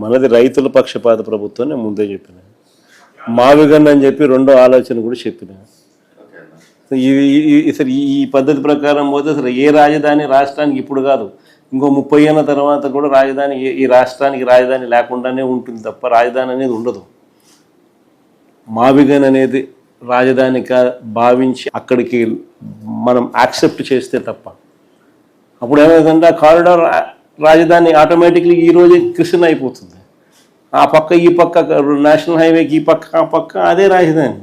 మనది రైతుల పక్షపాత ప్రభుత్వం నేను ముందే చెప్పిన. మావిగన్ అని చెప్పి రెండో ఆలోచన కూడా చెప్పిన. అసలు ఈ పద్ధతి ప్రకారం పోతే అసలు ఏ రాజధాని రాష్ట్రానికి ఇప్పుడు కాదు, ఇంకో 30 ఏళ్ళ తర్వాత కూడా రాజధాని ఈ రాష్ట్రానికి రాజధాని లేకుండానే ఉంటుంది తప్ప రాజధాని అనేది ఉండదు. మావిగన్ అనేది రాజధానిగా భావించి అక్కడికి మనం యాక్సెప్ట్ చేస్తే తప్ప అప్పుడు ఏమైందంటే ఆ కారిడార్ రాజధాని ఆటోమేటిక్లీ ఈరోజే క్రిస్టియన్ అయిపోతుంది. ఆ పక్క ఈ పక్క నేషనల్ హైవేకి ఈ పక్క ఆ పక్క అదే రాజధాని.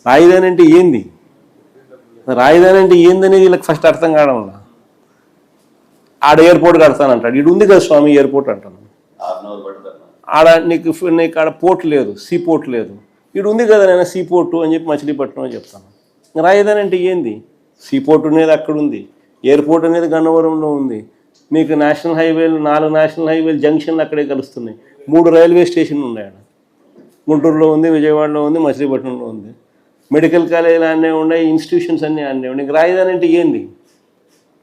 రాజధాని అంటే ఏంది, రాజధాని అంటే ఏందనేది వీళ్ళకి ఫస్ట్ అర్థం కావడం వల్ల ఆడ ఎయిర్పోర్ట్ కడతానంటాడు. ఇటు ఉంది కదా స్వామి ఎయిర్పోర్ట్ అంటాను, ఆడ నీకు ఆడ పోర్ట్ లేదు, సీ పోర్ట్ లేదు. ఇటు ఉంది కదా నేను సీ పోర్టు అని చెప్పి మచిలీపట్నం అని చెప్తాను. రాజధాని అంటే ఏంది? సీ పోర్ట్ అనేది అక్కడ ఉంది, ఎయిర్పోర్ట్ అనేది గన్నవరంలో ఉంది, మీకు నేషనల్ హైవేలు 4 నేషనల్ హైవేలు జంక్షన్లు అక్కడే కలుస్తున్నాయి, 3 రైల్వే స్టేషన్లు ఉన్నాయి. ఆడ గుంటూరులో ఉంది, విజయవాడలో ఉంది, మచిలీపట్నంలో ఉంది, మెడికల్ కాలేజీలు అన్నీ ఉన్నాయి, ఇన్స్టిట్యూషన్స్ అన్నీ అన్నీ ఉన్నాయి. రాజధాని అంటే ఏంది?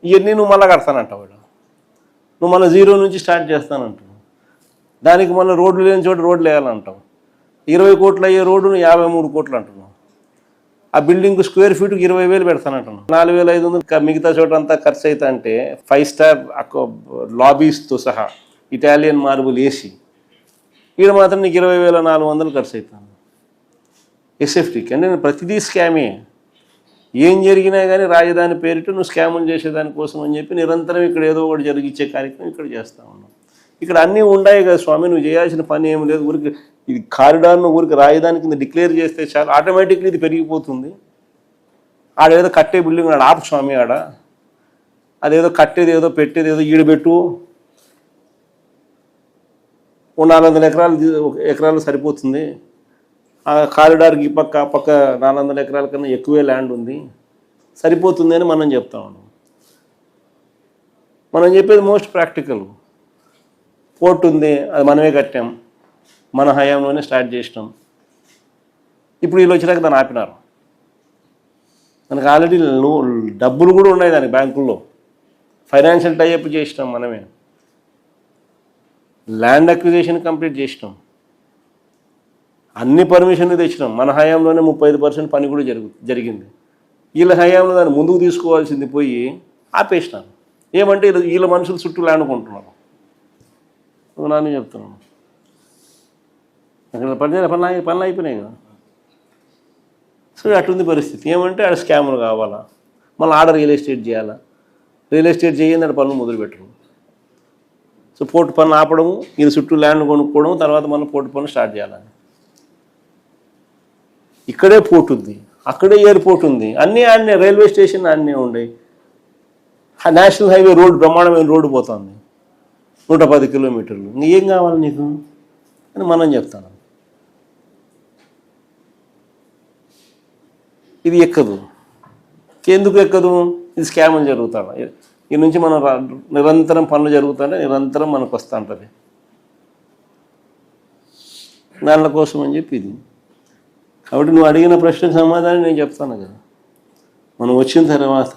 ఇవన్నీ నువ్వు మళ్ళీ కడతానంటావు, నువ్వు మళ్ళీ జీరో నుంచి స్టార్ట్ చేస్తానంటావు. దానికి మళ్ళీ రోడ్లు లేని చోట రోడ్లు వేయాలంటావు. 20 కోట్లు అయ్యే రోడ్డును 53 కోట్లు అంటున్నావు. ఆ బిల్డింగ్ స్క్వేర్ ఫీట్కి 20,000 పెడతానంటున్నావు. 4,500 మిగతా చోట అంతా ఖర్చు అవుతా అంటే 5 స్టార్ లాబీస్తో సహా ఇటాలియన్ మార్బుల్ వేసి ఈడ మాత్రం నీకు 20,400 ఖర్చు అవుతాను ఎస్ఎఫ్టీకి. అంటే ప్రతిదీ స్కామే. ఏం జరిగినా కానీ రాజధాని పేరిట నువ్వు స్కాములు చేసేదానికోసం అని చెప్పి నిరంతరం ఇక్కడ ఏదో ఒకటి జరిగించే కార్యక్రమం ఇక్కడ చేస్తూ ఉన్నావు. ఇక్కడ అన్నీ ఉన్నాయి కదా స్వామి, నువ్వు చేయాల్సిన పని ఏమి లేదు. ఊరికి ఇది కారిడార్ను ఊరికి రాజధాని కింద డిక్లేర్ చేస్తే చాలా ఆటోమేటిక్లీ ఇది పెరిగిపోతుంది. ఆడేదో కట్టే బిల్డింగ్ ఆడ ఆపు స్వామి, ఆడ అదేదో కట్టేది ఏదో పెట్టేది ఏదో ఈడబెట్టు, 400 ఎకరాలు సరిపోతుంది. ఆ కారిడార్కి ఈ పక్క ఆ పక్క 400 ఎకరాల కన్నా ఎక్కువే ల్యాండ్ ఉంది, సరిపోతుంది అని మనం చెప్తా ఉన్నాం. మనం చెప్పేది మోస్ట్ ప్రాక్టికల్. పోర్ట్ ఉంది, అది మనమే కట్టాం, మన హయాంలోనే స్టార్ట్ చేసినాం. ఇప్పుడు వీళ్ళు వచ్చినాక దాన్ని ఆపినారు. మనకు ఆల్రెడీ డబ్బులు కూడా ఉన్నాయి దానికి బ్యాంకుల్లో, ఫైనాన్షియల్ టైఅప్ చేసినాం మనమే, ల్యాండ్ అక్విజిషన్ కంప్లీట్ చేసినాం, అన్ని పర్మిషన్లు తెచ్చినాం. మన హయాంలోనే 35% పని కూడా జరిగింది. వీళ్ళ హయాంలో దాన్ని ముందుకు తీసుకోవాల్సింది పోయి ఆపేసినారు. ఏమంటే వీళ్ళ మనుషులు చుట్టూ ల్యాండ్ కొంటున్నారు. నాని చెప్తున్నాను, అక్కడ పనులు అయిపోయినాయి కదా. సో అట్లుంది పరిస్థితి. ఏమంటే ఆడ స్కాములు కావాలా, మళ్ళీ ఆడ రియల్ ఎస్టేట్ చేయాలా, రియల్ ఎస్టేట్ చేయండి ఆడ పనులు మొదలుపెట్టరు. సో పోర్టు పనులు ఆపడము, వీళ్ళ చుట్టూ ల్యాండ్ కొనుక్కోవడం, తర్వాత మళ్ళీ పోర్టు పనులు స్టార్ట్ చేయాలని. ఇక్కడే పోర్ట్ ఉంది, అక్కడే ఎయిర్పోర్ట్ ఉంది, అన్నీ ఆడనే రైల్వే స్టేషన్ అన్నీ ఉన్నాయి. నేషనల్ హైవే రోడ్డు బ్రహ్మాండమైన రోడ్డు పోతుంది, 110 కిలోమీటర్లు. ఏం కావాలి నీకు అని మనం చెప్తాను. ఇది ఎక్కదు. ఎందుకు ఎక్కదు? ఇది స్కామ్లు జరుగుతాడు. ఈ నుంచి మనం నిరంతరం పనులు జరుగుతుంటే నిరంతరం మనకు వస్తూ ఉంటుంది. దానిల కోసం అని చెప్పి ఇది. కాబట్టి నువ్వు అడిగిన ప్రశ్నకు సమాధానం నేను చెప్తాను కదా. మనం వచ్చిన తర్వాత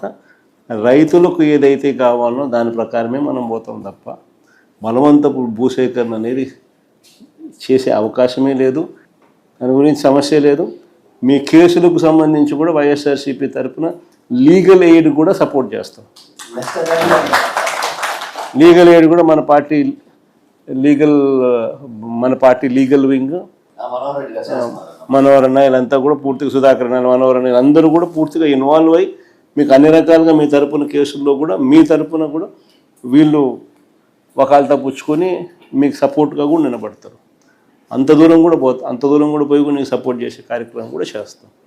రైతులకు ఏదైతే కావాలో దాని ప్రకారమే మనం పోతాం తప్ప బలవంతపు భూసేకరణ అనేది చేసే అవకాశమే లేదు. దాని గురించి సమస్య లేదు. మీ కేసులకు సంబంధించి కూడా వైఎస్ఆర్సీపీ తరఫున లీగల్ ఎయిడ్ కూడా సపోర్ట్ చేస్తాం. లీగల్ ఎయిడ్ కూడా మన పార్టీ లీగల్ వింగ్ మనోహర్ అన్న వీళ్ళంతా కూడా పూర్తిగా, సుధాకర్ అన్న, మనోహర్ అన్న అందరూ కూడా పూర్తిగా ఇన్వాల్వ్ అయ్యి మీకు అన్ని రకాలుగా మీ తరపున కేసుల్లో కూడా మీ తరపున కూడా వీళ్ళు వకాల్తా పుచ్చుకొని మీకు సపోర్ట్గా కూడా నిలబడతారు. అంత దూరం కూడా పోయి నీకు సపోర్ట్ చేసే కార్యక్రమం కూడా చేస్తాం.